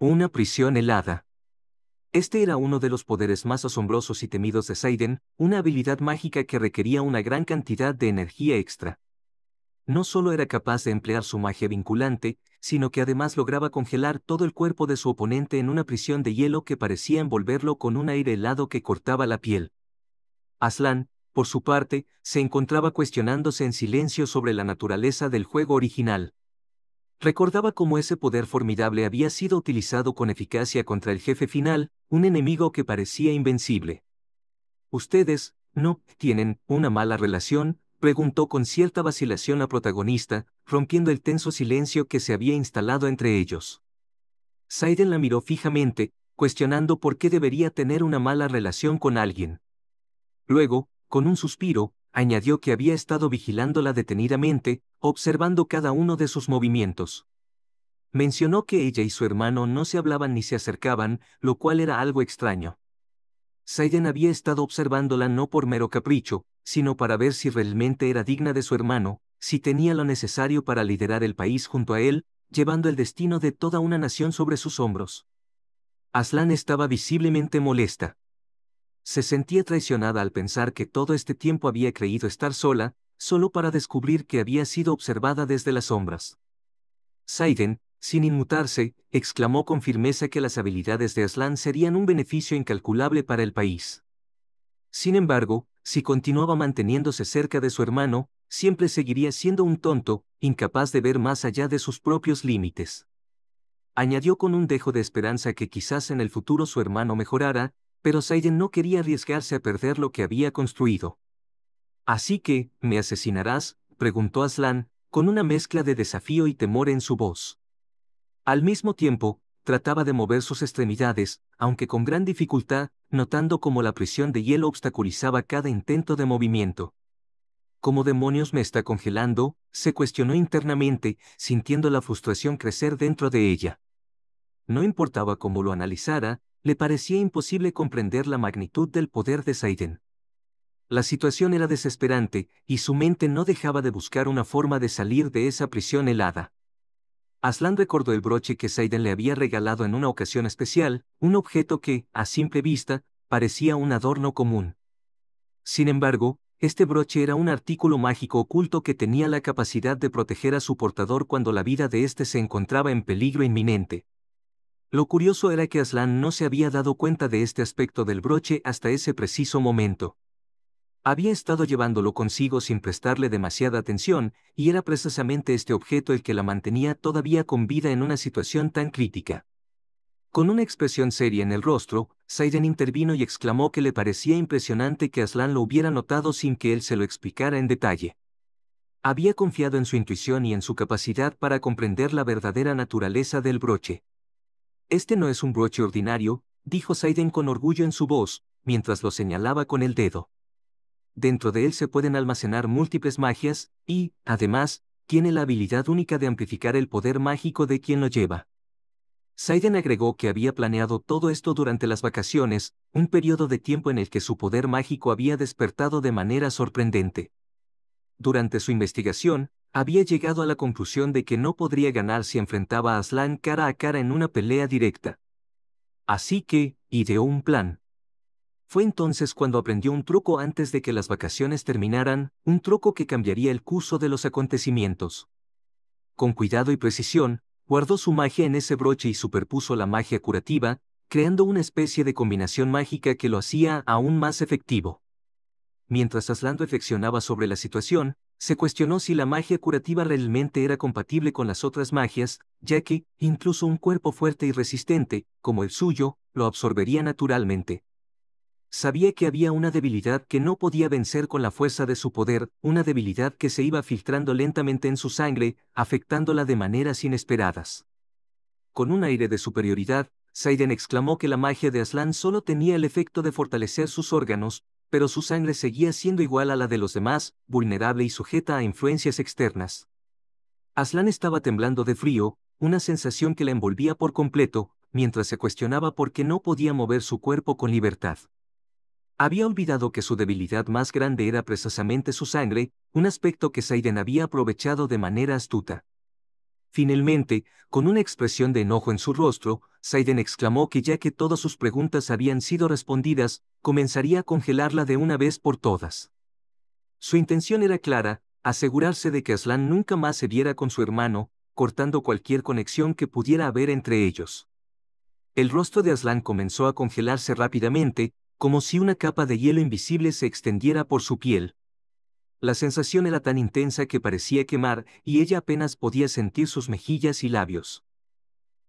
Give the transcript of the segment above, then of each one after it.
Una prisión helada. Este era uno de los poderes más asombrosos y temidos de Saiden, una habilidad mágica que requería una gran cantidad de energía extra. No solo era capaz de emplear su magia vinculante, sino que además lograba congelar todo el cuerpo de su oponente en una prisión de hielo que parecía envolverlo con un aire helado que cortaba la piel. Aslan, por su parte, se encontraba cuestionándose en silencio sobre la naturaleza del juego original. Recordaba cómo ese poder formidable había sido utilizado con eficacia contra el jefe final, un enemigo que parecía invencible. ¿Ustedes, no, tienen una mala relación?, preguntó con cierta vacilación la protagonista, rompiendo el tenso silencio que se había instalado entre ellos. Saiden la miró fijamente, cuestionando por qué debería tener una mala relación con alguien. Luego, con un suspiro, añadió que había estado vigilándola detenidamente, observando cada uno de sus movimientos. Mencionó que ella y su hermano no se hablaban ni se acercaban, lo cual era algo extraño. Saiden había estado observándola no por mero capricho, sino para ver si realmente era digna de su hermano, si tenía lo necesario para liderar el país junto a él, llevando el destino de toda una nación sobre sus hombros. Aslan estaba visiblemente molesta. Se sentía traicionada al pensar que todo este tiempo había creído estar sola, solo para descubrir que había sido observada desde las sombras. Saiden, sin inmutarse, exclamó con firmeza que las habilidades de Aslan serían un beneficio incalculable para el país. Sin embargo, si continuaba manteniéndose cerca de su hermano, siempre seguiría siendo un tonto, incapaz de ver más allá de sus propios límites. Añadió con un dejo de esperanza que quizás en el futuro su hermano mejorara, pero Saiden no quería arriesgarse a perder lo que había construido. «¿Así que, me asesinarás?», preguntó Aslan, con una mezcla de desafío y temor en su voz. Al mismo tiempo, trataba de mover sus extremidades, aunque con gran dificultad, notando cómo la prisión de hielo obstaculizaba cada intento de movimiento. «¿Cómo demonios me está congelando?», se cuestionó internamente, sintiendo la frustración crecer dentro de ella. No importaba cómo lo analizara, le parecía imposible comprender la magnitud del poder de Saiden. La situación era desesperante, y su mente no dejaba de buscar una forma de salir de esa prisión helada. Aslan recordó el broche que Saiden le había regalado en una ocasión especial, un objeto que, a simple vista, parecía un adorno común. Sin embargo, este broche era un artículo mágico oculto que tenía la capacidad de proteger a su portador cuando la vida de éste se encontraba en peligro inminente. Lo curioso era que Aslan no se había dado cuenta de este aspecto del broche hasta ese preciso momento. Había estado llevándolo consigo sin prestarle demasiada atención, y era precisamente este objeto el que la mantenía todavía con vida en una situación tan crítica. Con una expresión seria en el rostro, Saiden intervino y exclamó que le parecía impresionante que Aslan lo hubiera notado sin que él se lo explicara en detalle. Había confiado en su intuición y en su capacidad para comprender la verdadera naturaleza del broche. «Este no es un broche ordinario», dijo Saiden con orgullo en su voz, mientras lo señalaba con el dedo. «Dentro de él se pueden almacenar múltiples magias, y, además, tiene la habilidad única de amplificar el poder mágico de quien lo lleva». Saiden agregó que había planeado todo esto durante las vacaciones, un periodo de tiempo en el que su poder mágico había despertado de manera sorprendente. Durante su investigación, había llegado a la conclusión de que no podría ganar si enfrentaba a Aslan cara a cara en una pelea directa. Así que, ideó un plan. Fue entonces cuando aprendió un truco antes de que las vacaciones terminaran, un truco que cambiaría el curso de los acontecimientos. Con cuidado y precisión, guardó su magia en ese broche y superpuso la magia curativa, creando una especie de combinación mágica que lo hacía aún más efectivo. Mientras Aslan reflexionaba sobre la situación, se cuestionó si la magia curativa realmente era compatible con las otras magias, ya que, incluso un cuerpo fuerte y resistente, como el suyo, lo absorbería naturalmente. Sabía que había una debilidad que no podía vencer con la fuerza de su poder, una debilidad que se iba filtrando lentamente en su sangre, afectándola de maneras inesperadas. Con un aire de superioridad, Saiden exclamó que la magia de Aslan solo tenía el efecto de fortalecer sus órganos, pero su sangre seguía siendo igual a la de los demás, vulnerable y sujeta a influencias externas. Aslan estaba temblando de frío, una sensación que la envolvía por completo, mientras se cuestionaba por qué no podía mover su cuerpo con libertad. Había olvidado que su debilidad más grande era precisamente su sangre, un aspecto que Saiden había aprovechado de manera astuta. Finalmente, con una expresión de enojo en su rostro, Saiden exclamó que ya que todas sus preguntas habían sido respondidas, comenzaría a congelarla de una vez por todas. Su intención era clara, asegurarse de que Aslan nunca más se viera con su hermano, cortando cualquier conexión que pudiera haber entre ellos. El rostro de Aslan comenzó a congelarse rápidamente, como si una capa de hielo invisible se extendiera por su piel. La sensación era tan intensa que parecía quemar, y ella apenas podía sentir sus mejillas y labios.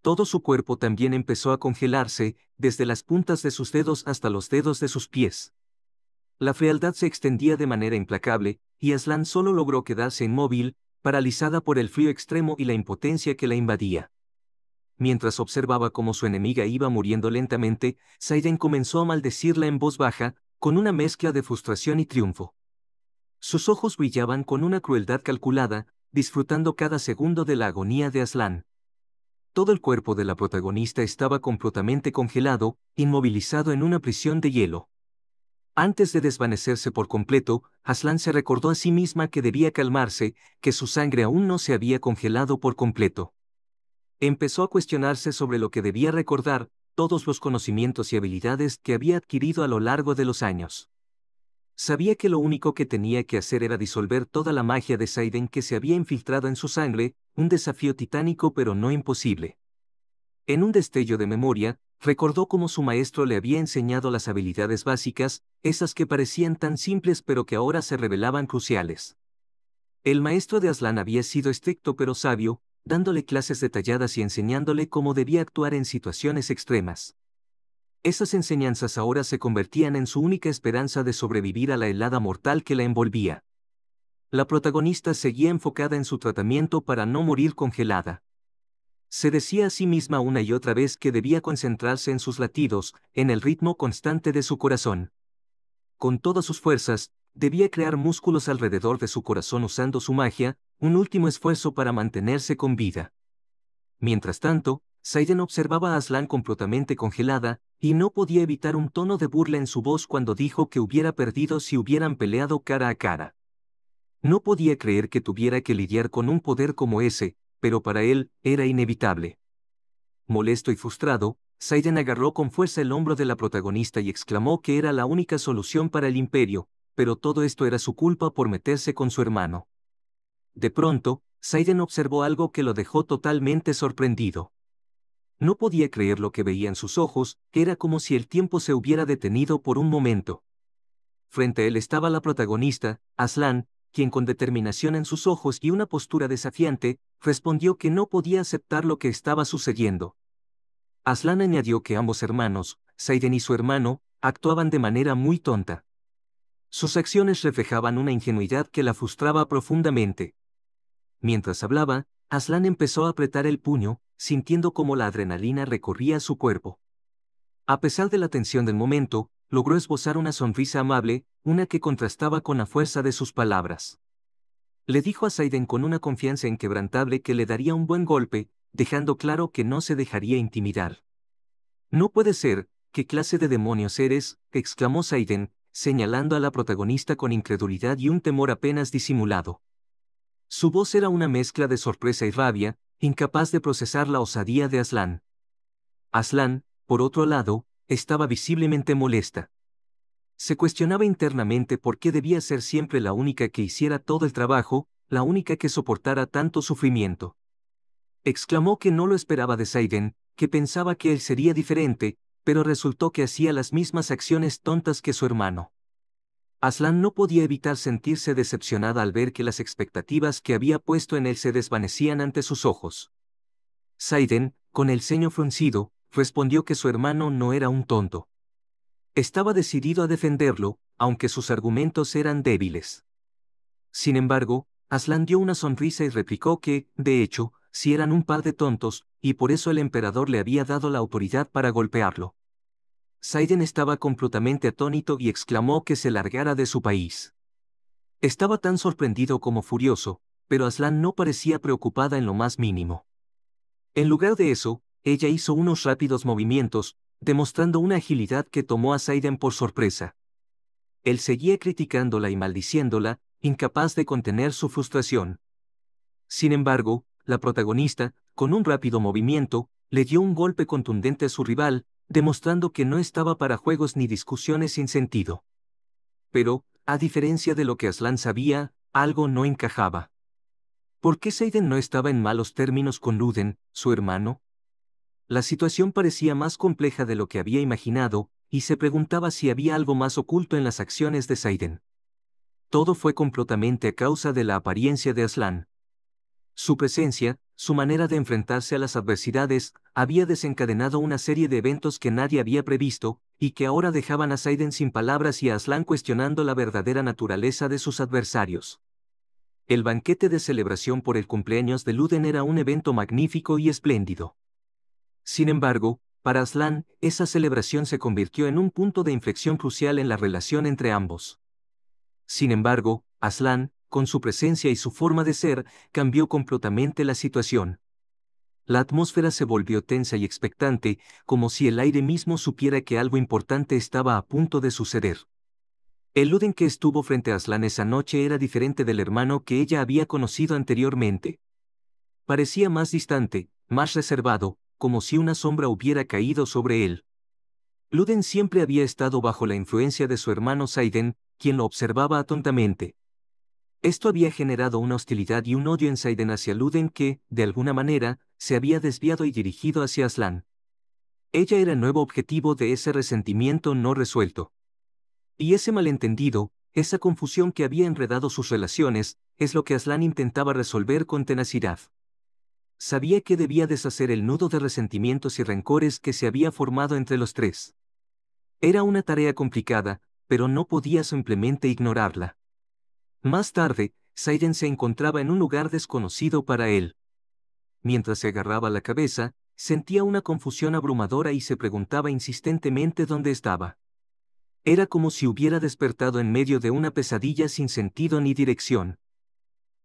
Todo su cuerpo también empezó a congelarse, desde las puntas de sus dedos hasta los dedos de sus pies. La frialdad se extendía de manera implacable, y Aslan solo logró quedarse inmóvil, paralizada por el frío extremo y la impotencia que la invadía. Mientras observaba cómo su enemiga iba muriendo lentamente, Saiden comenzó a maldecirla en voz baja, con una mezcla de frustración y triunfo. Sus ojos brillaban con una crueldad calculada, disfrutando cada segundo de la agonía de Aslan. Todo el cuerpo de la protagonista estaba completamente congelado, inmovilizado en una prisión de hielo. Antes de desvanecerse por completo, Aslan se recordó a sí misma que debía calmarse, que su sangre aún no se había congelado por completo. Empezó a cuestionarse sobre lo que debía recordar, todos los conocimientos y habilidades que había adquirido a lo largo de los años. Sabía que lo único que tenía que hacer era disolver toda la magia de Saiden que se había infiltrado en su sangre, un desafío titánico pero no imposible. En un destello de memoria, recordó cómo su maestro le había enseñado las habilidades básicas, esas que parecían tan simples pero que ahora se revelaban cruciales. El maestro de Aslan había sido estricto pero sabio, dándole clases detalladas y enseñándole cómo debía actuar en situaciones extremas. Esas enseñanzas ahora se convertían en su única esperanza de sobrevivir a la helada mortal que la envolvía. La protagonista seguía enfocada en su tratamiento para no morir congelada. Se decía a sí misma una y otra vez que debía concentrarse en sus latidos, en el ritmo constante de su corazón. Con todas sus fuerzas, debía crear músculos alrededor de su corazón usando su magia, un último esfuerzo para mantenerse con vida. Mientras tanto, Saiden observaba a Aslan completamente congelada, y no podía evitar un tono de burla en su voz cuando dijo que hubiera perdido si hubieran peleado cara a cara. No podía creer que tuviera que lidiar con un poder como ese, pero para él, era inevitable. Molesto y frustrado, Saiden agarró con fuerza el hombro de la protagonista y exclamó que era la única solución para el imperio, pero todo esto era su culpa por meterse con su hermano. De pronto, Saiden observó algo que lo dejó totalmente sorprendido. No podía creer lo que veía en sus ojos, era como si el tiempo se hubiera detenido por un momento. Frente a él estaba la protagonista, Aslan, quien con determinación en sus ojos y una postura desafiante, respondió que no podía aceptar lo que estaba sucediendo. Aslan añadió que ambos hermanos, Saiden y su hermano, actuaban de manera muy tonta. Sus acciones reflejaban una ingenuidad que la frustraba profundamente. Mientras hablaba, Aslan empezó a apretar el puño, sintiendo cómo la adrenalina recorría su cuerpo. A pesar de la tensión del momento, logró esbozar una sonrisa amable, una que contrastaba con la fuerza de sus palabras. Le dijo a Saiden con una confianza inquebrantable que le daría un buen golpe, dejando claro que no se dejaría intimidar. «No puede ser, ¿qué clase de demonios eres?», exclamó Saiden, señalando a la protagonista con incredulidad y un temor apenas disimulado. Su voz era una mezcla de sorpresa y rabia, incapaz de procesar la osadía de Aslan. Aslan, por otro lado, estaba visiblemente molesta. Se cuestionaba internamente por qué debía ser siempre la única que hiciera todo el trabajo, la única que soportara tanto sufrimiento. Exclamó que no lo esperaba de Saiden, que pensaba que él sería diferente, pero resultó que hacía las mismas acciones tontas que su hermano. Aslan no podía evitar sentirse decepcionada al ver que las expectativas que había puesto en él se desvanecían ante sus ojos. Saiden, con el ceño fruncido, respondió que su hermano no era un tonto. Estaba decidido a defenderlo, aunque sus argumentos eran débiles. Sin embargo, Aslan dio una sonrisa y replicó que, de hecho, sí eran un par de tontos, y por eso el emperador le había dado la autoridad para golpearlo. Saiden estaba completamente atónito y exclamó que se largara de su país. Estaba tan sorprendido como furioso, pero Aslan no parecía preocupada en lo más mínimo. En lugar de eso, ella hizo unos rápidos movimientos, demostrando una agilidad que tomó a Saiden por sorpresa. Él seguía criticándola y maldiciéndola, incapaz de contener su frustración. Sin embargo, la protagonista, con un rápido movimiento, le dio un golpe contundente a su rival, demostrando que no estaba para juegos ni discusiones sin sentido. Pero, a diferencia de lo que Aslan sabía, algo no encajaba. ¿Por qué Seiden no estaba en malos términos con Luden, su hermano? La situación parecía más compleja de lo que había imaginado, y se preguntaba si había algo más oculto en las acciones de Seiden. Todo fue completamente a causa de la apariencia de Aslan. Su presencia, su manera de enfrentarse a las adversidades, había desencadenado una serie de eventos que nadie había previsto, y que ahora dejaban a Seiden sin palabras y a Aslan cuestionando la verdadera naturaleza de sus adversarios. El banquete de celebración por el cumpleaños de Luden era un evento magnífico y espléndido. Sin embargo, para Aslan, esa celebración se convirtió en un punto de inflexión crucial en la relación entre ambos. Sin embargo, Aslan, con su presencia y su forma de ser, cambió completamente la situación. La atmósfera se volvió tensa y expectante, como si el aire mismo supiera que algo importante estaba a punto de suceder. El Luden que estuvo frente a Aslan esa noche era diferente del hermano que ella había conocido anteriormente. Parecía más distante, más reservado, como si una sombra hubiera caído sobre él. Luden siempre había estado bajo la influencia de su hermano Seiden, quien lo observaba atentamente. Esto había generado una hostilidad y un odio en Seiden hacia Luden que, de alguna manera, se había desviado y dirigido hacia Aslan. Ella era el nuevo objetivo de ese resentimiento no resuelto. Y ese malentendido, esa confusión que había enredado sus relaciones, es lo que Aslan intentaba resolver con tenacidad. Sabía que debía deshacer el nudo de resentimientos y rencores que se había formado entre los tres. Era una tarea complicada, pero no podía simplemente ignorarla. Más tarde, Seiden se encontraba en un lugar desconocido para él. Mientras se agarraba la cabeza, sentía una confusión abrumadora y se preguntaba insistentemente dónde estaba. Era como si hubiera despertado en medio de una pesadilla sin sentido ni dirección.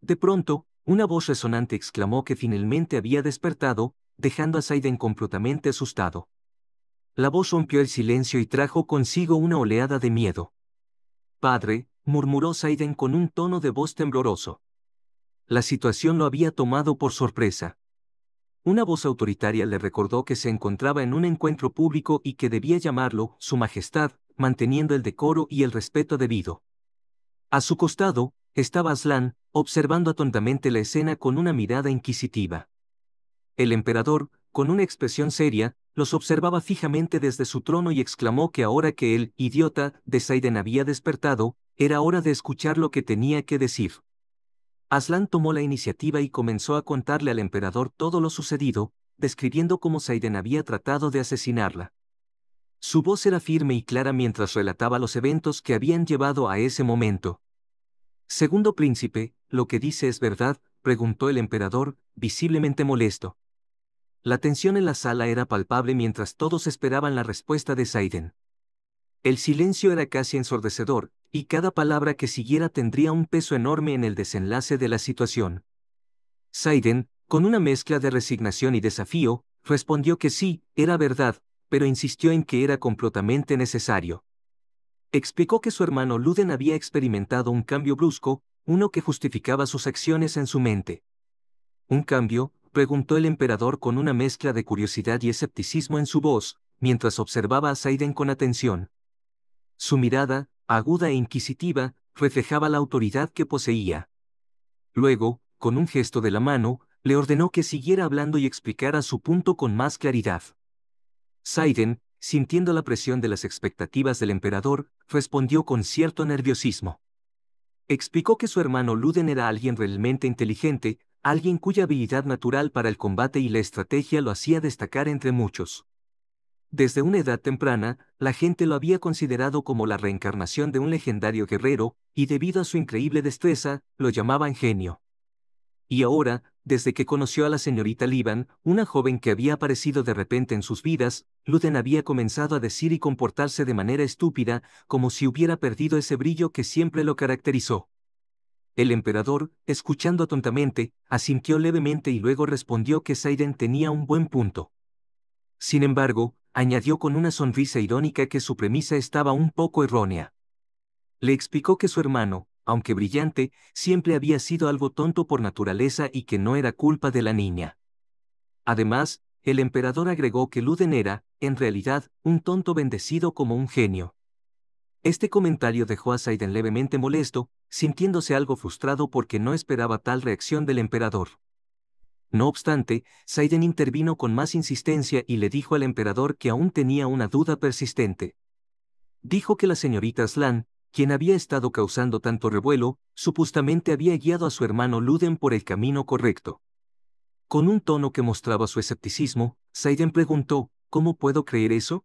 De pronto, una voz resonante exclamó que finalmente había despertado, dejando a Seiden completamente asustado. La voz rompió el silencio y trajo consigo una oleada de miedo. «Padre», murmuró Seiden con un tono de voz tembloroso. La situación lo había tomado por sorpresa. Una voz autoritaria le recordó que se encontraba en un encuentro público y que debía llamarlo Su Majestad, manteniendo el decoro y el respeto debido. A su costado, estaba Aslan, observando atentamente la escena con una mirada inquisitiva. El emperador, con una expresión seria, los observaba fijamente desde su trono y exclamó que ahora que el idiota de Seiden había despertado, era hora de escuchar lo que tenía que decir. Aslan tomó la iniciativa y comenzó a contarle al emperador todo lo sucedido, describiendo cómo Seiden había tratado de asesinarla. Su voz era firme y clara mientras relataba los eventos que habían llevado a ese momento. «Segundo príncipe, ¿lo que dice es verdad?», preguntó el emperador, visiblemente molesto. La tensión en la sala era palpable mientras todos esperaban la respuesta de Seiden. El silencio era casi ensordecedor, y cada palabra que siguiera tendría un peso enorme en el desenlace de la situación. Seiden, con una mezcla de resignación y desafío, respondió que sí, era verdad, pero insistió en que era completamente necesario. Explicó que su hermano Luden había experimentado un cambio brusco, uno que justificaba sus acciones en su mente. ¿Un cambio?, preguntó el emperador con una mezcla de curiosidad y escepticismo en su voz, mientras observaba a Seiden con atención. Su mirada, aguda e inquisitiva, reflejaba la autoridad que poseía. Luego, con un gesto de la mano, le ordenó que siguiera hablando y explicara su punto con más claridad. Seiden, sintiendo la presión de las expectativas del emperador, respondió con cierto nerviosismo. Explicó que su hermano Luden era alguien realmente inteligente, alguien cuya habilidad natural para el combate y la estrategia lo hacía destacar entre muchos. Desde una edad temprana, la gente lo había considerado como la reencarnación de un legendario guerrero, y debido a su increíble destreza, lo llamaban genio. Y ahora, desde que conoció a la señorita Liban, una joven que había aparecido de repente en sus vidas, Luden había comenzado a decir y comportarse de manera estúpida, como si hubiera perdido ese brillo que siempre lo caracterizó. El emperador, escuchando atentamente, asintió levemente y luego respondió que Seiden tenía un buen punto. Sin embargo, añadió con una sonrisa irónica que su premisa estaba un poco errónea. Le explicó que su hermano, aunque brillante, siempre había sido algo tonto por naturaleza y que no era culpa de la niña. Además, el emperador agregó que Luden era, en realidad, un tonto bendecido como un genio. Este comentario dejó a Saiden levemente molesto, sintiéndose algo frustrado porque no esperaba tal reacción del emperador. No obstante, Saiden intervino con más insistencia y le dijo al emperador que aún tenía una duda persistente. Dijo que la señorita Aslan, quien había estado causando tanto revuelo, supuestamente había guiado a su hermano Luden por el camino correcto. Con un tono que mostraba su escepticismo, Saiden preguntó, ¿cómo puedo creer eso?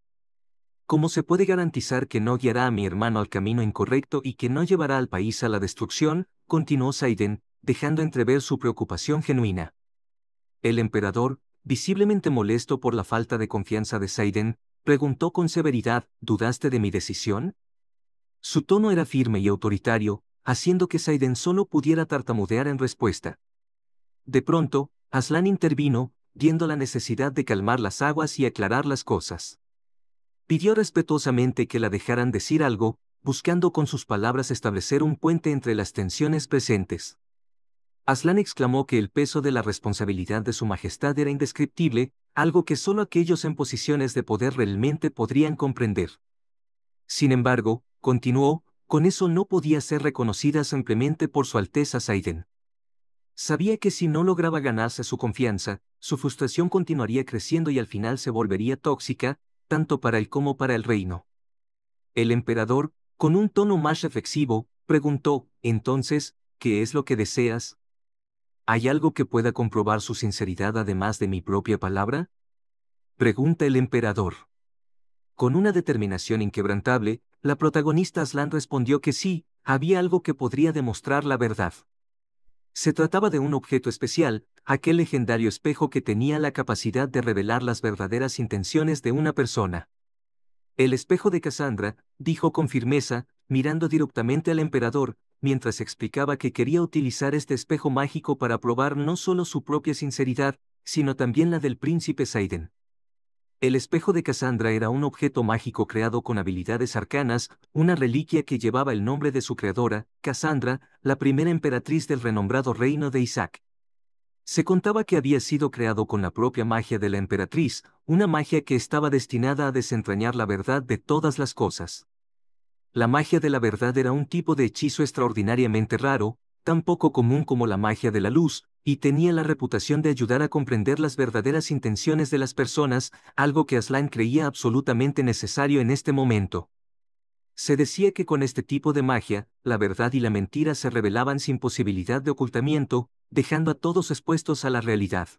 ¿Cómo se puede garantizar que no guiará a mi hermano al camino incorrecto y que no llevará al país a la destrucción? Continuó Saiden, dejando entrever su preocupación genuina. El emperador, visiblemente molesto por la falta de confianza de Saiden, preguntó con severidad, ¿dudaste de mi decisión? Su tono era firme y autoritario, haciendo que Saiden solo pudiera tartamudear en respuesta. De pronto, Aslan intervino, viendo la necesidad de calmar las aguas y aclarar las cosas. Pidió respetuosamente que la dejaran decir algo, buscando con sus palabras establecer un puente entre las tensiones presentes. Aslan exclamó que el peso de la responsabilidad de su majestad era indescriptible, algo que solo aquellos en posiciones de poder realmente podrían comprender. Sin embargo, continuó, con eso no podía ser reconocida simplemente por su Alteza Saiden. Sabía que si no lograba ganarse su confianza, su frustración continuaría creciendo y al final se volvería tóxica, tanto para él como para el reino. El emperador, con un tono más reflexivo, preguntó, entonces, ¿qué es lo que deseas? ¿Hay algo que pueda comprobar su sinceridad además de mi propia palabra? Pregunta el emperador. Con una determinación inquebrantable, la protagonista Aslan respondió que sí, había algo que podría demostrar la verdad. Se trataba de un objeto especial, aquel legendario espejo que tenía la capacidad de revelar las verdaderas intenciones de una persona. El espejo de Cassandra, dijo con firmeza, mirando directamente al emperador, mientras explicaba que quería utilizar este espejo mágico para probar no solo su propia sinceridad, sino también la del príncipe Saiden. El espejo de Cassandra era un objeto mágico creado con habilidades arcanas, una reliquia que llevaba el nombre de su creadora, Cassandra, la primera emperatriz del renombrado reino de Isaac. Se contaba que había sido creado con la propia magia de la emperatriz, una magia que estaba destinada a desentrañar la verdad de todas las cosas. La magia de la verdad era un tipo de hechizo extraordinariamente raro, tan poco común como la magia de la luz, y tenía la reputación de ayudar a comprender las verdaderas intenciones de las personas, algo que Aslan creía absolutamente necesario en este momento. Se decía que con este tipo de magia, la verdad y la mentira se revelaban sin posibilidad de ocultamiento, dejando a todos expuestos a la realidad.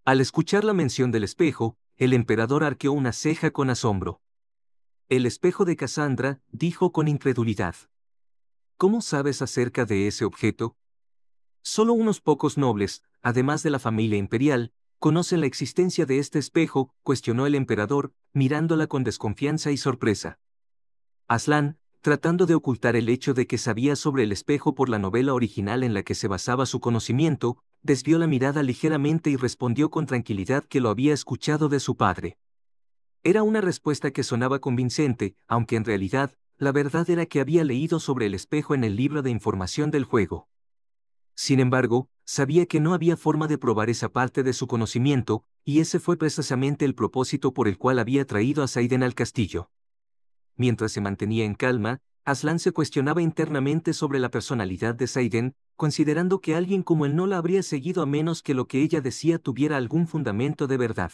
Al escuchar la mención del espejo, el emperador arqueó una ceja con asombro. El espejo de Cassandra, dijo con incredulidad. ¿Cómo sabes acerca de ese objeto? Solo unos pocos nobles, además de la familia imperial, conocen la existencia de este espejo, cuestionó el emperador, mirándola con desconfianza y sorpresa. Aslan, tratando de ocultar el hecho de que sabía sobre el espejo por la novela original en la que se basaba su conocimiento, desvió la mirada ligeramente y respondió con tranquilidad que lo había escuchado de su padre. Era una respuesta que sonaba convincente, aunque en realidad, la verdad era que había leído sobre el espejo en el libro de información del juego. Sin embargo, sabía que no había forma de probar esa parte de su conocimiento, y ese fue precisamente el propósito por el cual había traído a Saiden al castillo. Mientras se mantenía en calma, Aslan se cuestionaba internamente sobre la personalidad de Saiden, considerando que alguien como él no la habría seguido a menos que lo que ella decía tuviera algún fundamento de verdad.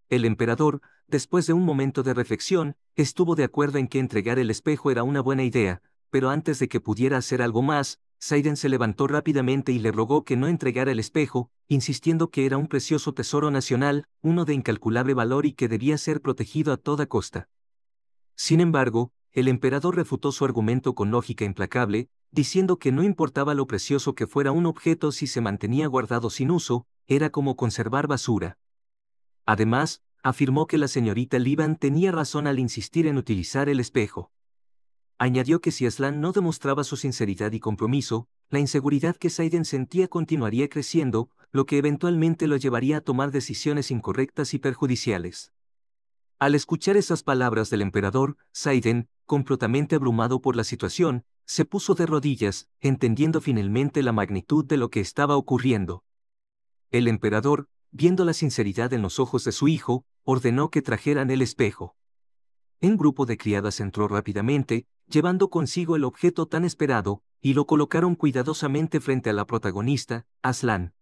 El emperador, después de un momento de reflexión, estuvo de acuerdo en que entregar el espejo era una buena idea, pero antes de que pudiera hacer algo más, Saiden se levantó rápidamente y le rogó que no entregara el espejo, insistiendo que era un precioso tesoro nacional, uno de incalculable valor y que debía ser protegido a toda costa. Sin embargo, el emperador refutó su argumento con lógica implacable, diciendo que no importaba lo precioso que fuera un objeto si se mantenía guardado sin uso, era como conservar basura. Además, afirmó que la señorita Liban tenía razón al insistir en utilizar el espejo. Añadió que si Aslan no demostraba su sinceridad y compromiso, la inseguridad que Saiden sentía continuaría creciendo, lo que eventualmente lo llevaría a tomar decisiones incorrectas y perjudiciales. Al escuchar esas palabras del emperador, Saiden, completamente abrumado por la situación, se puso de rodillas, entendiendo finalmente la magnitud de lo que estaba ocurriendo. El emperador, viendo la sinceridad en los ojos de su hijo, ordenó que trajeran el espejo. Un grupo de criadas entró rápidamente, llevando consigo el objeto tan esperado, y lo colocaron cuidadosamente frente a la protagonista, Aslan.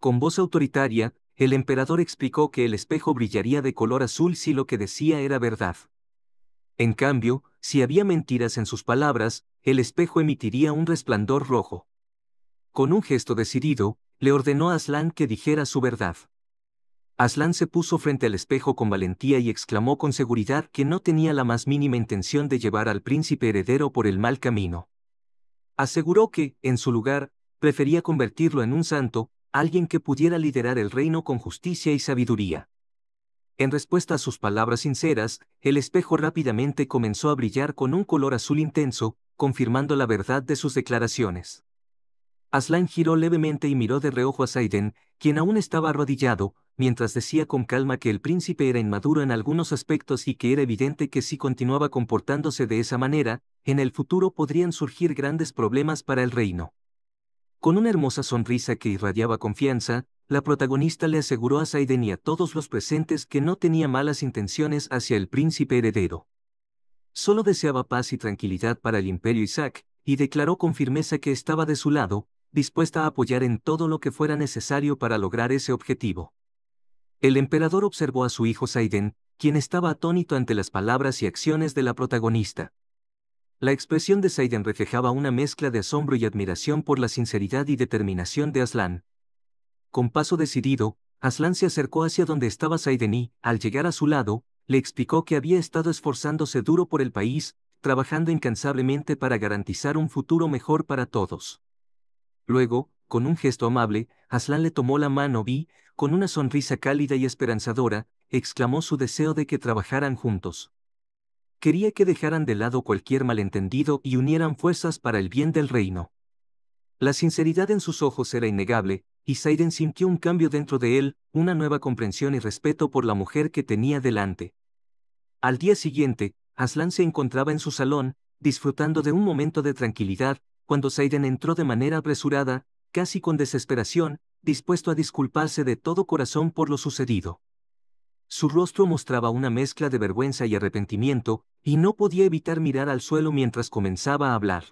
Con voz autoritaria, el emperador explicó que el espejo brillaría de color azul si lo que decía era verdad. En cambio, si había mentiras en sus palabras, el espejo emitiría un resplandor rojo. Con un gesto decidido, le ordenó a Aslan que dijera su verdad. Aslan se puso frente al espejo con valentía y exclamó con seguridad que no tenía la más mínima intención de llevar al príncipe heredero por el mal camino. Aseguró que, en su lugar, prefería convertirlo en un santo, alguien que pudiera liderar el reino con justicia y sabiduría. En respuesta a sus palabras sinceras, el espejo rápidamente comenzó a brillar con un color azul intenso, confirmando la verdad de sus declaraciones. Aslan giró levemente y miró de reojo a Saiden, quien aún estaba arrodillado, mientras decía con calma que el príncipe era inmaduro en algunos aspectos y que era evidente que si continuaba comportándose de esa manera, en el futuro podrían surgir grandes problemas para el reino. Con una hermosa sonrisa que irradiaba confianza, la protagonista le aseguró a Saiden y a todos los presentes que no tenía malas intenciones hacia el príncipe heredero. Solo deseaba paz y tranquilidad para el imperio Isaac, y declaró con firmeza que estaba de su lado, dispuesta a apoyar en todo lo que fuera necesario para lograr ese objetivo. El emperador observó a su hijo Saiden, quien estaba atónito ante las palabras y acciones de la protagonista. La expresión de Saiden reflejaba una mezcla de asombro y admiración por la sinceridad y determinación de Aslan. Con paso decidido, Aslan se acercó hacia donde estaba Saiden y, al llegar a su lado, le explicó que había estado esforzándose duro por el país, trabajando incansablemente para garantizar un futuro mejor para todos. Luego, con un gesto amable, Aslan le tomó la mano y, con una sonrisa cálida y esperanzadora, exclamó su deseo de que trabajaran juntos. Quería que dejaran de lado cualquier malentendido y unieran fuerzas para el bien del reino. La sinceridad en sus ojos era innegable, y Saiden sintió un cambio dentro de él, una nueva comprensión y respeto por la mujer que tenía delante. Al día siguiente, Aslan se encontraba en su salón, disfrutando de un momento de tranquilidad, cuando Saiden entró de manera apresurada, casi con desesperación, dispuesto a disculparse de todo corazón por lo sucedido. Su rostro mostraba una mezcla de vergüenza y arrepentimiento, y no podía evitar mirar al suelo mientras comenzaba a hablar.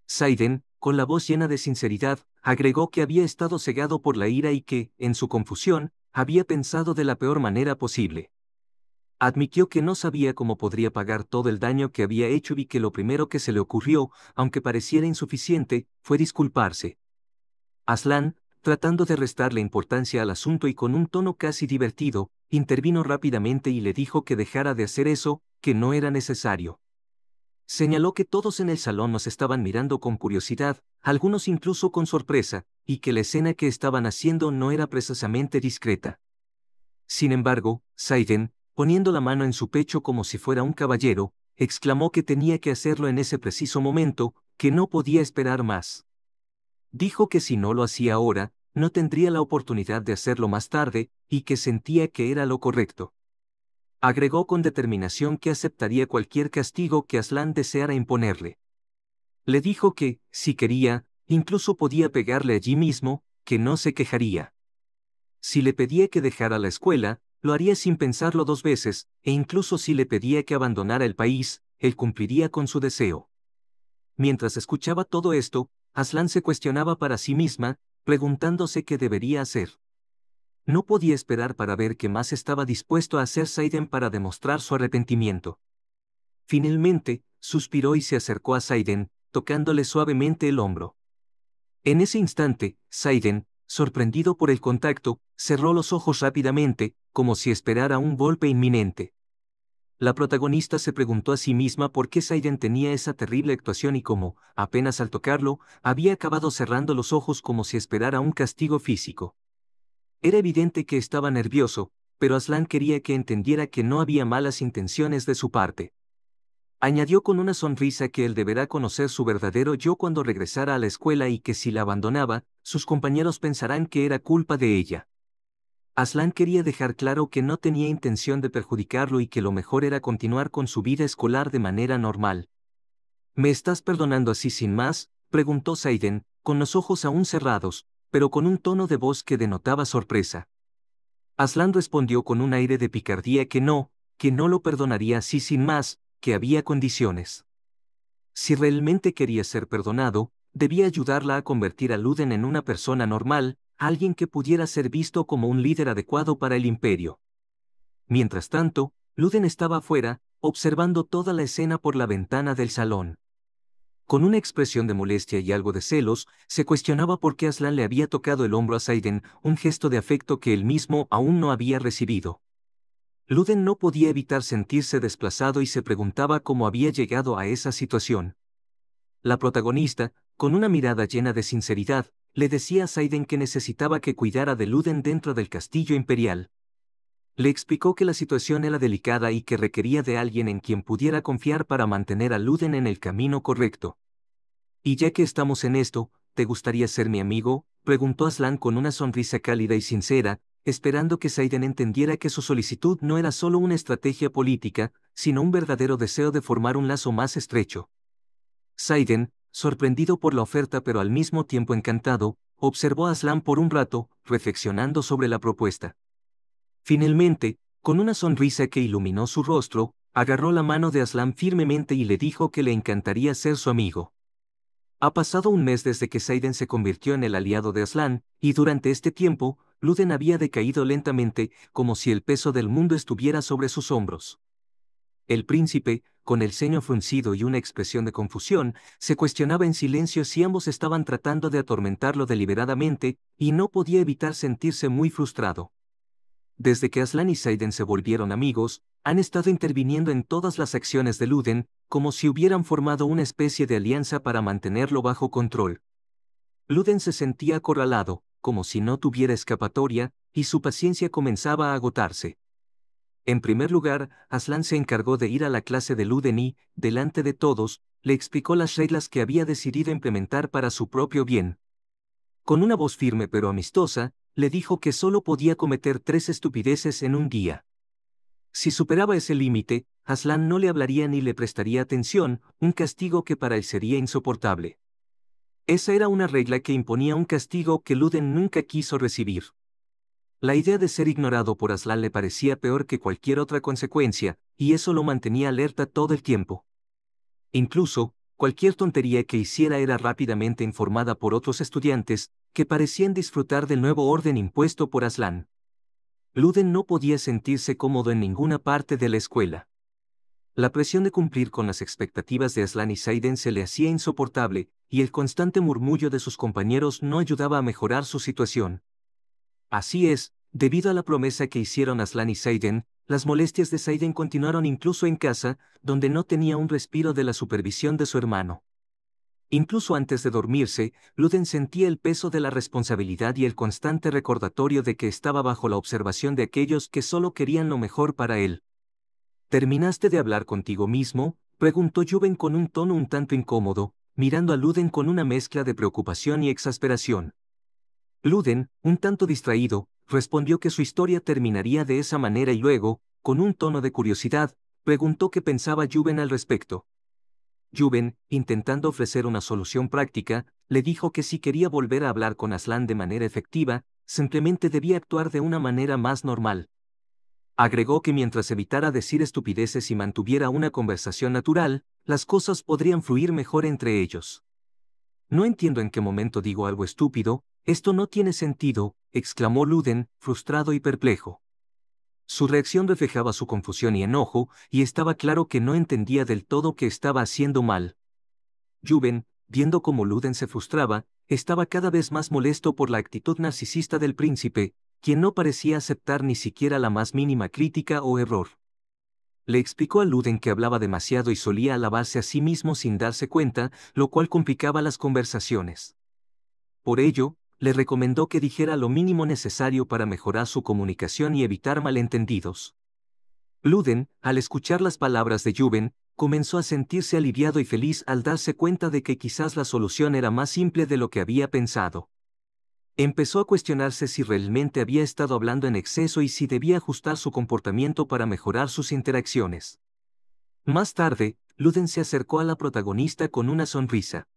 Saiden, con la voz llena de sinceridad, agregó que había estado cegado por la ira y que, en su confusión, había pensado de la peor manera posible. Admitió que no sabía cómo podría pagar todo el daño que había hecho y que lo primero que se le ocurrió, aunque pareciera insuficiente, fue disculparse. Aslan, tratando de restarle importancia al asunto y con un tono casi divertido, intervino rápidamente y le dijo que dejara de hacer eso, que no era necesario. Señaló que todos en el salón nos estaban mirando con curiosidad, algunos incluso con sorpresa, y que la escena que estaban haciendo no era precisamente discreta. Sin embargo, Saiden, poniendo la mano en su pecho como si fuera un caballero, exclamó que tenía que hacerlo en ese preciso momento, que no podía esperar más. Dijo que si no lo hacía ahora, no tendría la oportunidad de hacerlo más tarde, y que sentía que era lo correcto. Agregó con determinación que aceptaría cualquier castigo que Aslan deseara imponerle. Le dijo que, si quería, incluso podía pegarle allí mismo, que no se quejaría. Si le pedía que dejara la escuela, lo haría sin pensarlo dos veces, e incluso si le pedía que abandonara el país, él cumpliría con su deseo. Mientras escuchaba todo esto, Aslan se cuestionaba para sí misma, preguntándose qué debería hacer. No podía esperar para ver qué más estaba dispuesto a hacer Saiden para demostrar su arrepentimiento. Finalmente, suspiró y se acercó a Saiden, tocándole suavemente el hombro. En ese instante, Saiden, sorprendido por el contacto, cerró los ojos rápidamente, como si esperara un golpe inminente. La protagonista se preguntó a sí misma por qué Saiden tenía esa terrible actuación y cómo, apenas al tocarlo, había acabado cerrando los ojos como si esperara un castigo físico. Era evidente que estaba nervioso, pero Aslan quería que entendiera que no había malas intenciones de su parte. Añadió con una sonrisa que él deberá conocer su verdadero yo cuando regresara a la escuela y que si la abandonaba, sus compañeros pensarán que era culpa de ella. Aslan quería dejar claro que no tenía intención de perjudicarlo y que lo mejor era continuar con su vida escolar de manera normal. ¿Me estás perdonando así sin más?, preguntó Sayden, con los ojos aún cerrados, pero con un tono de voz que denotaba sorpresa. Aslan respondió con un aire de picardía que no lo perdonaría así sin más, que había condiciones. Si realmente quería ser perdonado, debía ayudarla a convertir a Luden en una persona normal, alguien que pudiera ser visto como un líder adecuado para el imperio. Mientras tanto, Luden estaba afuera, observando toda la escena por la ventana del salón. Con una expresión de molestia y algo de celos, se cuestionaba por qué Aslan le había tocado el hombro a Sayden, un gesto de afecto que él mismo aún no había recibido. Luden no podía evitar sentirse desplazado y se preguntaba cómo había llegado a esa situación. La protagonista, con una mirada llena de sinceridad, le decía a Sayden que necesitaba que cuidara de Luden dentro del castillo imperial. Le explicó que la situación era delicada y que requería de alguien en quien pudiera confiar para mantener a Luden en el camino correcto. «Y ya que estamos en esto, ¿te gustaría ser mi amigo?», preguntó Aslan con una sonrisa cálida y sincera, esperando que Sayden entendiera que su solicitud no era solo una estrategia política, sino un verdadero deseo de formar un lazo más estrecho. Sayden, sorprendido por la oferta pero al mismo tiempo encantado, observó a Aslan por un rato, reflexionando sobre la propuesta. Finalmente, con una sonrisa que iluminó su rostro, agarró la mano de Aslan firmemente y le dijo que le encantaría ser su amigo. Ha pasado un mes desde que Sayden se convirtió en el aliado de Aslan, y durante este tiempo, Luden había decaído lentamente, como si el peso del mundo estuviera sobre sus hombros. El príncipe, con el ceño fruncido y una expresión de confusión, se cuestionaba en silencio si ambos estaban tratando de atormentarlo deliberadamente, y no podía evitar sentirse muy frustrado. Desde que Aslan y Sayden se volvieron amigos, han estado interviniendo en todas las acciones de Luden, como si hubieran formado una especie de alianza para mantenerlo bajo control. Luden se sentía acorralado, como si no tuviera escapatoria, y su paciencia comenzaba a agotarse. En primer lugar, Aslan se encargó de ir a la clase de Luden y, delante de todos, le explicó las reglas que había decidido implementar para su propio bien. Con una voz firme pero amistosa, le dijo que solo podía cometer 3 estupideces en un día. Si superaba ese límite, Aslan no le hablaría ni le prestaría atención, un castigo que para él sería insoportable. Esa era una regla que imponía un castigo que Luden nunca quiso recibir. La idea de ser ignorado por Aslan le parecía peor que cualquier otra consecuencia, y eso lo mantenía alerta todo el tiempo. Incluso, cualquier tontería que hiciera era rápidamente informada por otros estudiantes, que parecían disfrutar del nuevo orden impuesto por Aslan. Luden no podía sentirse cómodo en ninguna parte de la escuela. La presión de cumplir con las expectativas de Aslan y Sayden se le hacía insoportable, y el constante murmullo de sus compañeros no ayudaba a mejorar su situación. Así es, debido a la promesa que hicieron Aslan y Sayden, las molestias de Sayden continuaron incluso en casa, donde no tenía un respiro de la supervisión de su hermano. Incluso antes de dormirse, Luden sentía el peso de la responsabilidad y el constante recordatorio de que estaba bajo la observación de aquellos que solo querían lo mejor para él. ¿Terminaste de hablar contigo mismo?, preguntó Juven con un tono un tanto incómodo, mirando a Luden con una mezcla de preocupación y exasperación. Luden, un tanto distraído, respondió que su historia terminaría de esa manera y luego, con un tono de curiosidad, preguntó qué pensaba Juven al respecto. Juven, intentando ofrecer una solución práctica, le dijo que si quería volver a hablar con Aslan de manera efectiva, simplemente debía actuar de una manera más normal. Agregó que mientras evitara decir estupideces y mantuviera una conversación natural, las cosas podrían fluir mejor entre ellos. «No entiendo en qué momento digo algo estúpido, esto no tiene sentido», exclamó Luden, frustrado y perplejo. Su reacción reflejaba su confusión y enojo, y estaba claro que no entendía del todo qué estaba haciendo mal. Juven, viendo cómo Luden se frustraba, estaba cada vez más molesto por la actitud narcisista del príncipe, quien no parecía aceptar ni siquiera la más mínima crítica o error. Le explicó a Luden que hablaba demasiado y solía alabarse a sí mismo sin darse cuenta, lo cual complicaba las conversaciones. Por ello, le recomendó que dijera lo mínimo necesario para mejorar su comunicación y evitar malentendidos. Luden, al escuchar las palabras de Juven, comenzó a sentirse aliviado y feliz al darse cuenta de que quizás la solución era más simple de lo que había pensado. Empezó a cuestionarse si realmente había estado hablando en exceso y si debía ajustar su comportamiento para mejorar sus interacciones. Más tarde, Luden se acercó a la protagonista con una sonrisa.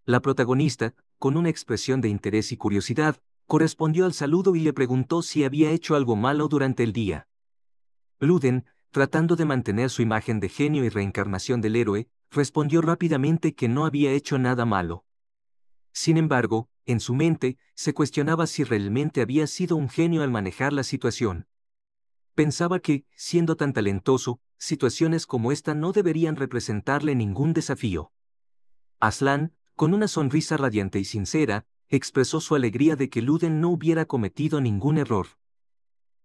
La protagonista, con una expresión de interés y curiosidad, correspondió al saludo y le preguntó si había hecho algo malo durante el día. Luden, tratando de mantener su imagen de genio y reencarnación del héroe, respondió rápidamente que no había hecho nada malo. Sin embargo, en su mente, se cuestionaba si realmente había sido un genio al manejar la situación. Pensaba que, siendo tan talentoso, situaciones como esta no deberían representarle ningún desafío. Aslan, con una sonrisa radiante y sincera, expresó su alegría de que Luden no hubiera cometido ningún error.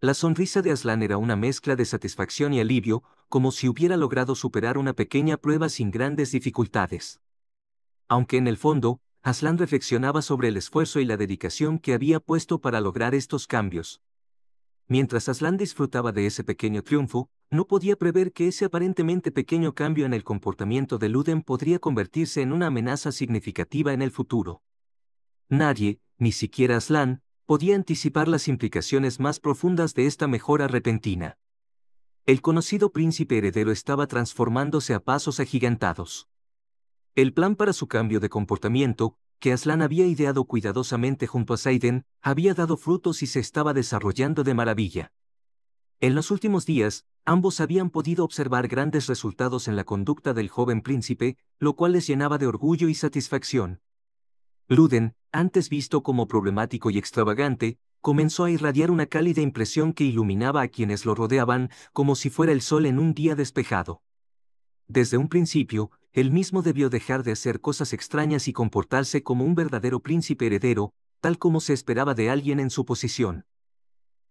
La sonrisa de Aslan era una mezcla de satisfacción y alivio, como si hubiera logrado superar una pequeña prueba sin grandes dificultades. Aunque en el fondo, Aslan reflexionaba sobre el esfuerzo y la dedicación que había puesto para lograr estos cambios. Mientras Aslan disfrutaba de ese pequeño triunfo, no podía prever que ese aparentemente pequeño cambio en el comportamiento de Luden podría convertirse en una amenaza significativa en el futuro. Nadie, ni siquiera Aslan, podía anticipar las implicaciones más profundas de esta mejora repentina. El conocido príncipe heredero estaba transformándose a pasos agigantados. El plan para su cambio de comportamiento, que Aslan había ideado cuidadosamente junto a Saiden, había dado frutos y se estaba desarrollando de maravilla. En los últimos días, ambos habían podido observar grandes resultados en la conducta del joven príncipe, lo cual les llenaba de orgullo y satisfacción. Luden, antes visto como problemático y extravagante, comenzó a irradiar una cálida impresión que iluminaba a quienes lo rodeaban, como si fuera el sol en un día despejado. Desde un principio, él mismo debió dejar de hacer cosas extrañas y comportarse como un verdadero príncipe heredero, tal como se esperaba de alguien en su posición.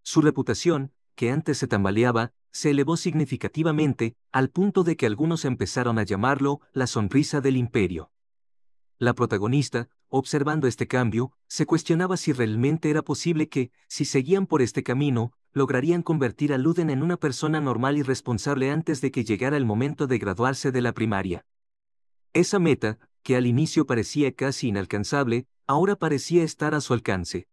Su reputación, que antes se tambaleaba, se elevó significativamente, al punto de que algunos empezaron a llamarlo la sonrisa del imperio. La protagonista, observando este cambio, se cuestionaba si realmente era posible que, si seguían por este camino, lograrían convertir a Luden en una persona normal y responsable antes de que llegara el momento de graduarse de la primaria. Esa meta, que al inicio parecía casi inalcanzable, ahora parecía estar a su alcance.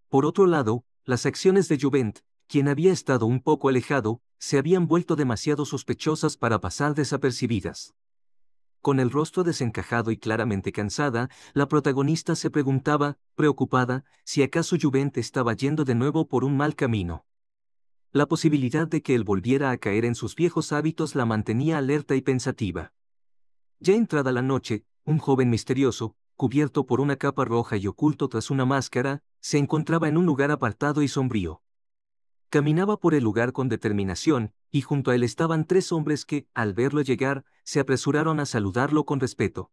Por otro lado, las acciones de Juvent, quien había estado un poco alejado, se habían vuelto demasiado sospechosas para pasar desapercibidas. Con el rostro desencajado y claramente cansada, la protagonista se preguntaba, preocupada, si acaso Juvent estaba yendo de nuevo por un mal camino. La posibilidad de que él volviera a caer en sus viejos hábitos la mantenía alerta y pensativa. Ya entrada la noche, un joven misterioso, cubierto por una capa roja y oculto tras una máscara, se encontraba en un lugar apartado y sombrío. Caminaba por el lugar con determinación, y junto a él estaban tres hombres que, al verlo llegar, se apresuraron a saludarlo con respeto.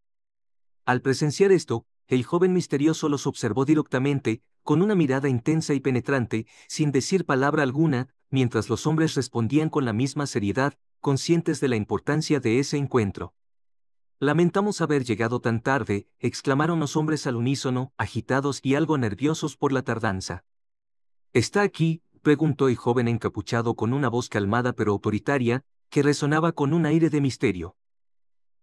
Al presenciar esto, el joven misterioso los observó directamente, con una mirada intensa y penetrante, sin decir palabra alguna, mientras los hombres respondían con la misma seriedad, conscientes de la importancia de ese encuentro. «Lamentamos haber llegado tan tarde», exclamaron los hombres al unísono, agitados y algo nerviosos por la tardanza. «¿Está aquí?», preguntó el joven encapuchado con una voz calmada pero autoritaria, que resonaba con un aire de misterio.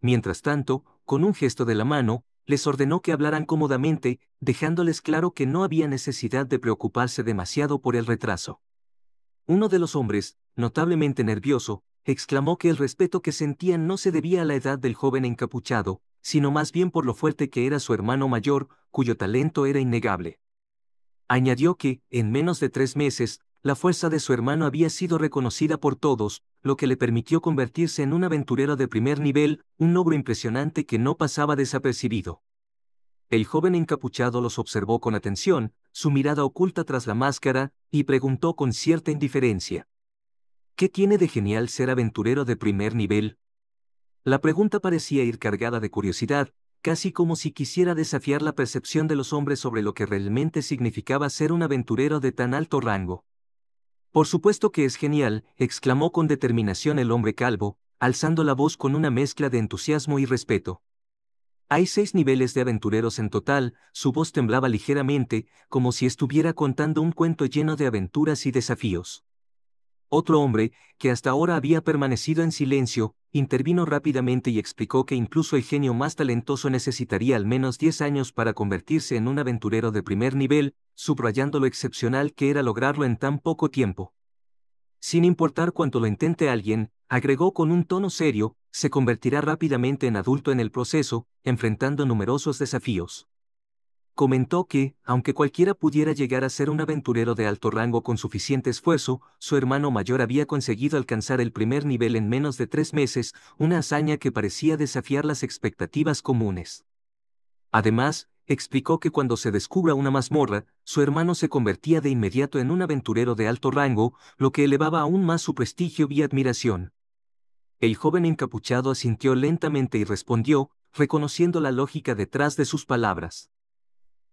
Mientras tanto, con un gesto de la mano, les ordenó que hablaran cómodamente, dejándoles claro que no había necesidad de preocuparse demasiado por el retraso. Uno de los hombres, notablemente nervioso, exclamó que el respeto que sentían no se debía a la edad del joven encapuchado, sino más bien por lo fuerte que era su hermano mayor, cuyo talento era innegable. Añadió que, en menos de 3 meses, la fuerza de su hermano había sido reconocida por todos, lo que le permitió convertirse en un aventurero de primer nivel, un logro impresionante que no pasaba desapercibido. El joven encapuchado los observó con atención, su mirada oculta tras la máscara, y preguntó con cierta indiferencia: «¿Qué tiene de genial ser aventurero de primer nivel?». La pregunta parecía ir cargada de curiosidad, casi como si quisiera desafiar la percepción de los hombres sobre lo que realmente significaba ser un aventurero de tan alto rango. «Por supuesto que es genial», exclamó con determinación el hombre calvo, alzando la voz con una mezcla de entusiasmo y respeto. «Hay 6 niveles de aventureros en total», su voz temblaba ligeramente, como si estuviera contando un cuento lleno de aventuras y desafíos. Otro hombre, que hasta ahora había permanecido en silencio, intervino rápidamente y explicó que incluso el genio más talentoso necesitaría al menos 10 años para convertirse en un aventurero de primer nivel, subrayando lo excepcional que era lograrlo en tan poco tiempo. «Sin importar cuánto lo intente alguien», agregó con un tono serio, se convertirá rápidamente en adulto en el proceso, enfrentando numerosos desafíos. Comentó que, aunque cualquiera pudiera llegar a ser un aventurero de alto rango con suficiente esfuerzo, su hermano mayor había conseguido alcanzar el primer nivel en menos de 3 meses, una hazaña que parecía desafiar las expectativas comunes. Además, explicó que cuando se descubra una mazmorra, su hermano se convertía de inmediato en un aventurero de alto rango, lo que elevaba aún más su prestigio y admiración. El joven encapuchado asintió lentamente y respondió, reconociendo la lógica detrás de sus palabras.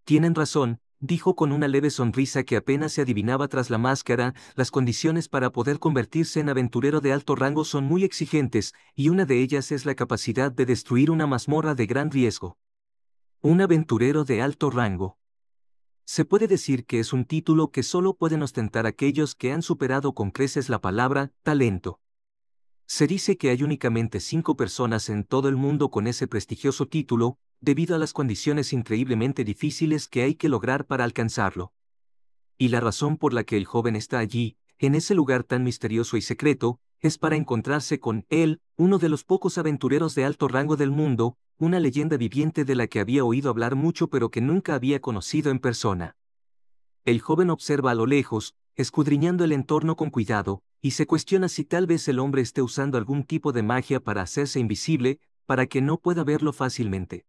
Tienen razón, dijo con una leve sonrisa que apenas se adivinaba tras la máscara, las condiciones para poder convertirse en aventurero de alto rango son muy exigentes, y una de ellas es la capacidad de destruir una mazmorra de gran riesgo. Un aventurero de alto rango. Se puede decir que es un título que solo pueden ostentar aquellos que han superado con creces la palabra talento. Se dice que hay únicamente 5 personas en todo el mundo con ese prestigioso título, debido a las condiciones increíblemente difíciles que hay que lograr para alcanzarlo. Y la razón por la que el joven está allí, en ese lugar tan misterioso y secreto, es para encontrarse con él, uno de los pocos aventureros de alto rango del mundo, una leyenda viviente de la que había oído hablar mucho pero que nunca había conocido en persona. El joven observa a lo lejos, escudriñando el entorno con cuidado, y se cuestiona si tal vez el hombre esté usando algún tipo de magia para hacerse invisible, para que no pueda verlo fácilmente.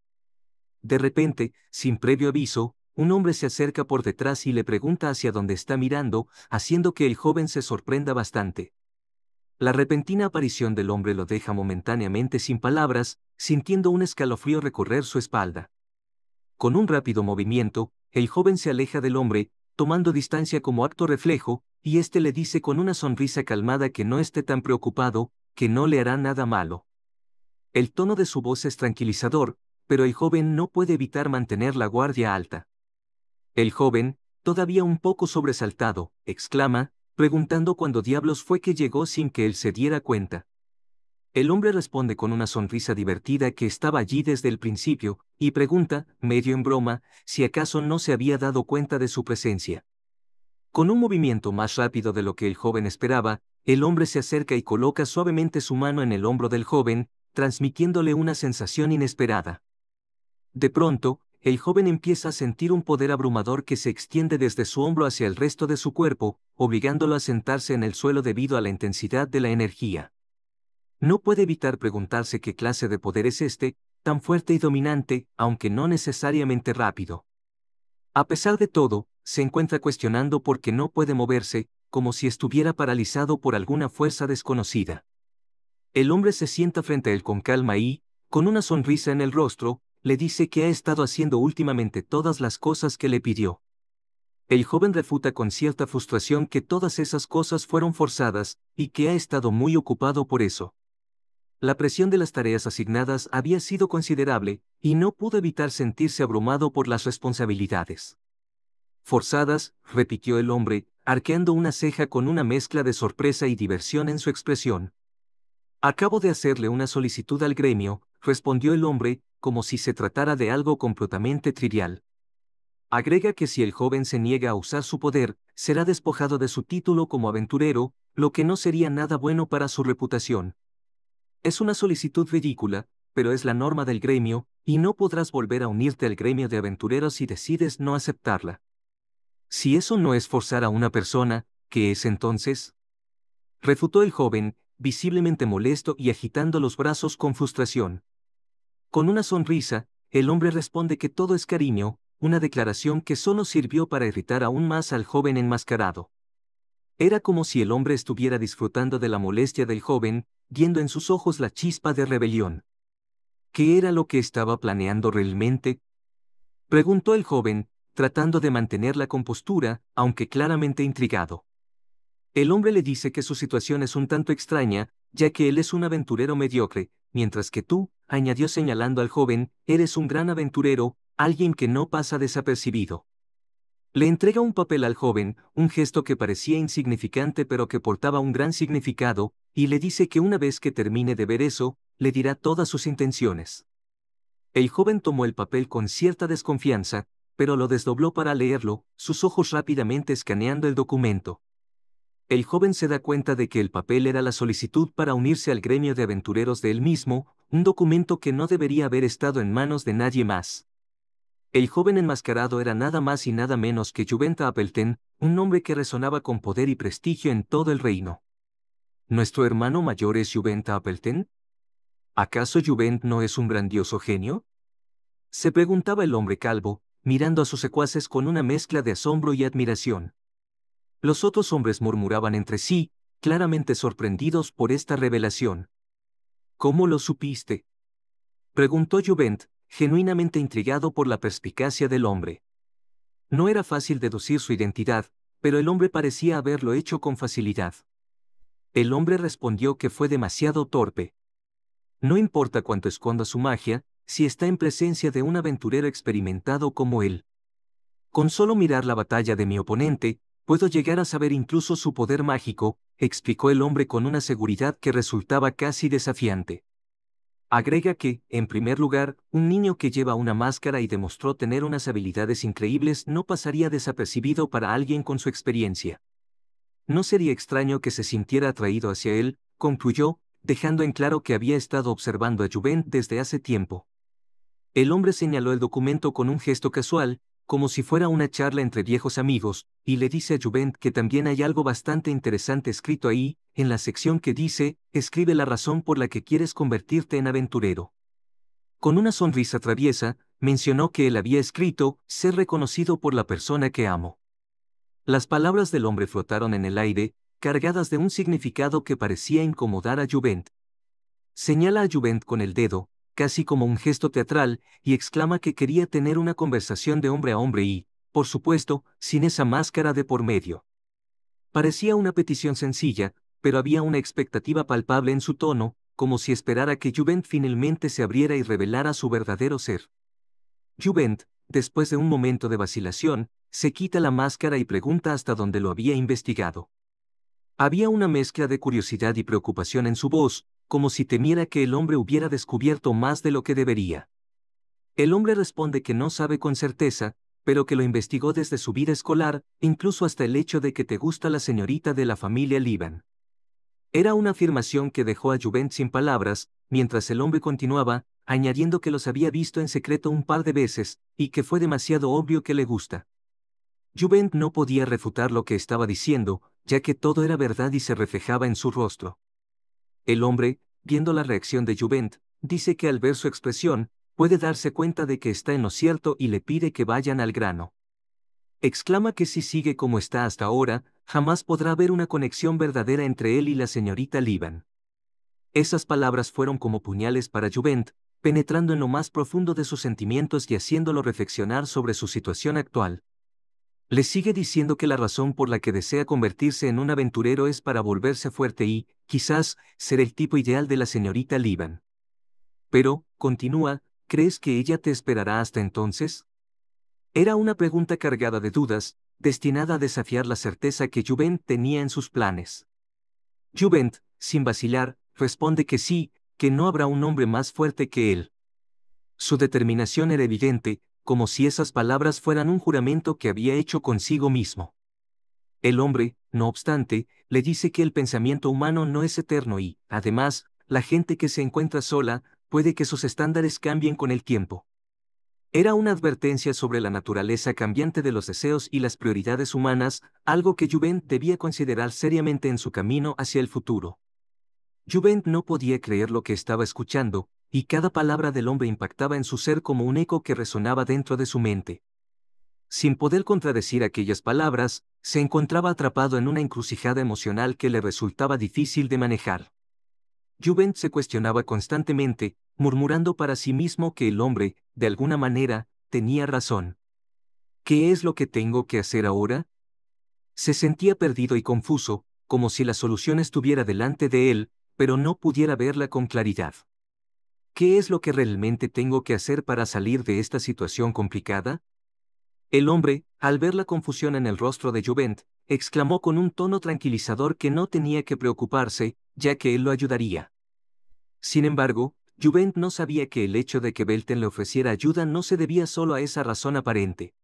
De repente, sin previo aviso, un hombre se acerca por detrás y le pregunta hacia dónde está mirando, haciendo que el joven se sorprenda bastante. La repentina aparición del hombre lo deja momentáneamente sin palabras, sintiendo un escalofrío recorrer su espalda. Con un rápido movimiento, el joven se aleja del hombre, tomando distancia como acto reflejo, y éste le dice con una sonrisa calmada que no esté tan preocupado, que no le hará nada malo. El tono de su voz es tranquilizador, pero el joven no puede evitar mantener la guardia alta. El joven, todavía un poco sobresaltado, exclama, preguntando cuándo diablos fue que llegó sin que él se diera cuenta. El hombre responde con una sonrisa divertida que estaba allí desde el principio, y pregunta, medio en broma, si acaso no se había dado cuenta de su presencia. Con un movimiento más rápido de lo que el joven esperaba, el hombre se acerca y coloca suavemente su mano en el hombro del joven, transmitiéndole una sensación inesperada. De pronto, el joven empieza a sentir un poder abrumador que se extiende desde su hombro hacia el resto de su cuerpo, obligándolo a sentarse en el suelo debido a la intensidad de la energía. No puede evitar preguntarse qué clase de poder es este, tan fuerte y dominante, aunque no necesariamente rápido. A pesar de todo, se encuentra cuestionando por qué no puede moverse, como si estuviera paralizado por alguna fuerza desconocida. El hombre se sienta frente a él con calma y, con una sonrisa en el rostro, le dice que ha estado haciendo últimamente todas las cosas que le pidió. El joven refuta con cierta frustración que todas esas cosas fueron forzadas, y que ha estado muy ocupado por eso. La presión de las tareas asignadas había sido considerable, y no pudo evitar sentirse abrumado por las responsabilidades. Forzadas, repitió el hombre, arqueando una ceja con una mezcla de sorpresa y diversión en su expresión. Acabo de hacerle una solicitud al gremio, respondió el hombre, como si se tratara de algo completamente trivial. Agrega que si el joven se niega a usar su poder, será despojado de su título como aventurero, lo que no sería nada bueno para su reputación. Es una solicitud ridícula, pero es la norma del gremio, y no podrás volver a unirte al gremio de aventureros si decides no aceptarla. Si eso no es forzar a una persona, ¿qué es entonces? Refutó el joven, visiblemente molesto y agitando los brazos con frustración. Con una sonrisa, el hombre responde que todo es cariño, una declaración que solo sirvió para irritar aún más al joven enmascarado. Era como si el hombre estuviera disfrutando de la molestia del joven, viendo en sus ojos la chispa de rebelión. ¿Qué era lo que estaba planeando realmente? Preguntó el joven, tratando de mantener la compostura, aunque claramente intrigado. El hombre le dice que su situación es un tanto extraña, ya que él es un aventurero mediocre, mientras que tú, añadió señalando al joven, eres un gran aventurero, alguien que no pasa desapercibido. Le entrega un papel al joven, un gesto que parecía insignificante pero que portaba un gran significado, y le dice que una vez que termine de ver eso, le dirá todas sus intenciones. El joven tomó el papel con cierta desconfianza, pero lo desdobló para leerlo, sus ojos rápidamente escaneando el documento. El joven se da cuenta de que el papel era la solicitud para unirse al gremio de aventureros de él mismo, un documento que no debería haber estado en manos de nadie más. El joven enmascarado era nada más y nada menos que Juvent Appleton, un nombre que resonaba con poder y prestigio en todo el reino. ¿Nuestro hermano mayor es Juvent Appleton? ¿Acaso Juvent no es un grandioso genio? Se preguntaba el hombre calvo, mirando a sus secuaces con una mezcla de asombro y admiración. Los otros hombres murmuraban entre sí, claramente sorprendidos por esta revelación. ¿Cómo lo supiste?, preguntó Juvent, genuinamente intrigado por la perspicacia del hombre. No era fácil deducir su identidad, pero el hombre parecía haberlo hecho con facilidad. El hombre respondió que fue demasiado torpe. No importa cuánto esconda su magia, si está en presencia de un aventurero experimentado como él. Con solo mirar la batalla de mi oponente, puedo llegar a saber incluso su poder mágico, explicó el hombre con una seguridad que resultaba casi desafiante. Agrega que, en primer lugar, un niño que lleva una máscara y demostró tener unas habilidades increíbles no pasaría desapercibido para alguien con su experiencia. No sería extraño que se sintiera atraído hacia él, concluyó, dejando en claro que había estado observando a Juvent desde hace tiempo. El hombre señaló el documento con un gesto casual, como si fuera una charla entre viejos amigos, y le dice a Juvent que también hay algo bastante interesante escrito ahí, en la sección que dice, escribe la razón por la que quieres convertirte en aventurero. Con una sonrisa traviesa, mencionó que él había escrito, ser reconocido por la persona que amo. Las palabras del hombre flotaron en el aire, cargadas de un significado que parecía incomodar a Juvent. Señala a Juvent con el dedo, casi como un gesto teatral, y exclama que quería tener una conversación de hombre a hombre y, por supuesto, sin esa máscara de por medio. Parecía una petición sencilla, pero había una expectativa palpable en su tono, como si esperara que Juvent finalmente se abriera y revelara su verdadero ser. Juvent, después de un momento de vacilación, se quita la máscara y pregunta hasta dónde lo había investigado. Había una mezcla de curiosidad y preocupación en su voz, como si temiera que el hombre hubiera descubierto más de lo que debería. El hombre responde que no sabe con certeza, pero que lo investigó desde su vida escolar, incluso hasta el hecho de que te gusta la señorita de la familia Liban. Era una afirmación que dejó a Juvent sin palabras, mientras el hombre continuaba, añadiendo que los había visto en secreto un par de veces, y que fue demasiado obvio que le gusta. Juvent no podía refutar lo que estaba diciendo, ya que todo era verdad y se reflejaba en su rostro. El hombre, viendo la reacción de Juvent, dice que al ver su expresión, puede darse cuenta de que está en lo cierto y le pide que vayan al grano. Exclama que si sigue como está hasta ahora, jamás podrá haber una conexión verdadera entre él y la señorita Liban. Esas palabras fueron como puñales para Juvent, penetrando en lo más profundo de sus sentimientos y haciéndolo reflexionar sobre su situación actual. Le sigue diciendo que la razón por la que desea convertirse en un aventurero es para volverse fuerte y, quizás, ser el tipo ideal de la señorita Liban. Pero, continúa, ¿crees que ella te esperará hasta entonces? Era una pregunta cargada de dudas, destinada a desafiar la certeza que Juvent tenía en sus planes. Juvent, sin vacilar, responde que sí, que no habrá un hombre más fuerte que él. Su determinación era evidente, como si esas palabras fueran un juramento que había hecho consigo mismo. El hombre, no obstante, le dice que el pensamiento humano no es eterno y, además, la gente que se encuentra sola, puede que sus estándares cambien con el tiempo. Era una advertencia sobre la naturaleza cambiante de los deseos y las prioridades humanas, algo que Juvent debía considerar seriamente en su camino hacia el futuro. Juvent no podía creer lo que estaba escuchando, y cada palabra del hombre impactaba en su ser como un eco que resonaba dentro de su mente. Sin poder contradecir aquellas palabras, se encontraba atrapado en una encrucijada emocional que le resultaba difícil de manejar. Juvent se cuestionaba constantemente, murmurando para sí mismo que el hombre, de alguna manera, tenía razón. ¿Qué es lo que tengo que hacer ahora? Se sentía perdido y confuso, como si la solución estuviera delante de él, pero no pudiera verla con claridad. ¿Qué es lo que realmente tengo que hacer para salir de esta situación complicada? El hombre, al ver la confusión en el rostro de Juvent, exclamó con un tono tranquilizador que no tenía que preocuparse, ya que él lo ayudaría. Sin embargo, Juvent no sabía que el hecho de que Belten le ofreciera ayuda no se debía solo a esa razón aparente.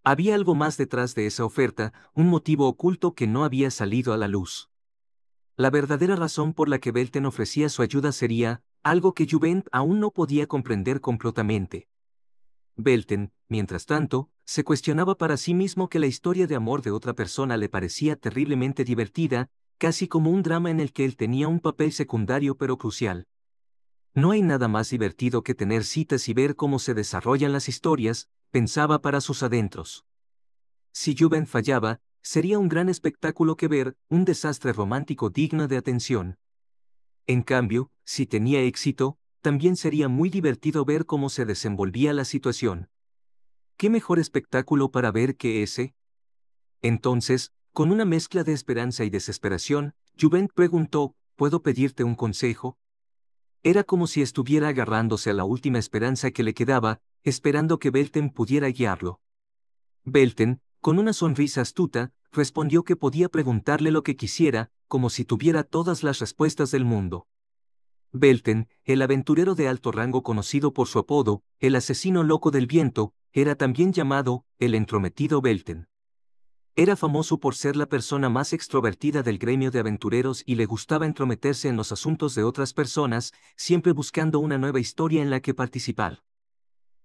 Había algo más detrás de esa oferta, un motivo oculto que no había salido a la luz. La verdadera razón por la que Belten ofrecía su ayuda sería algo que Juvent aún no podía comprender completamente. Belten, mientras tanto, se cuestionaba para sí mismo que la historia de amor de otra persona le parecía terriblemente divertida, casi como un drama en el que él tenía un papel secundario pero crucial. No hay nada más divertido que tener citas y ver cómo se desarrollan las historias, pensaba para sus adentros. Si Juvent fallaba, sería un gran espectáculo que ver, un desastre romántico digno de atención. En cambio, si tenía éxito, también sería muy divertido ver cómo se desenvolvía la situación. ¿Qué mejor espectáculo para ver que ese? Entonces, con una mezcla de esperanza y desesperación, Juvent preguntó, ¿puedo pedirte un consejo? Era como si estuviera agarrándose a la última esperanza que le quedaba, esperando que Belten pudiera guiarlo. Belten, con una sonrisa astuta, respondió que podía preguntarle lo que quisiera, como si tuviera todas las respuestas del mundo. Belten, el aventurero de alto rango conocido por su apodo, el asesino loco del viento, era también llamado, el entrometido Belten. Era famoso por ser la persona más extrovertida del gremio de aventureros y le gustaba entrometerse en los asuntos de otras personas, siempre buscando una nueva historia en la que participar.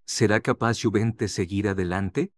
¿Será capaz Juvent de seguir adelante?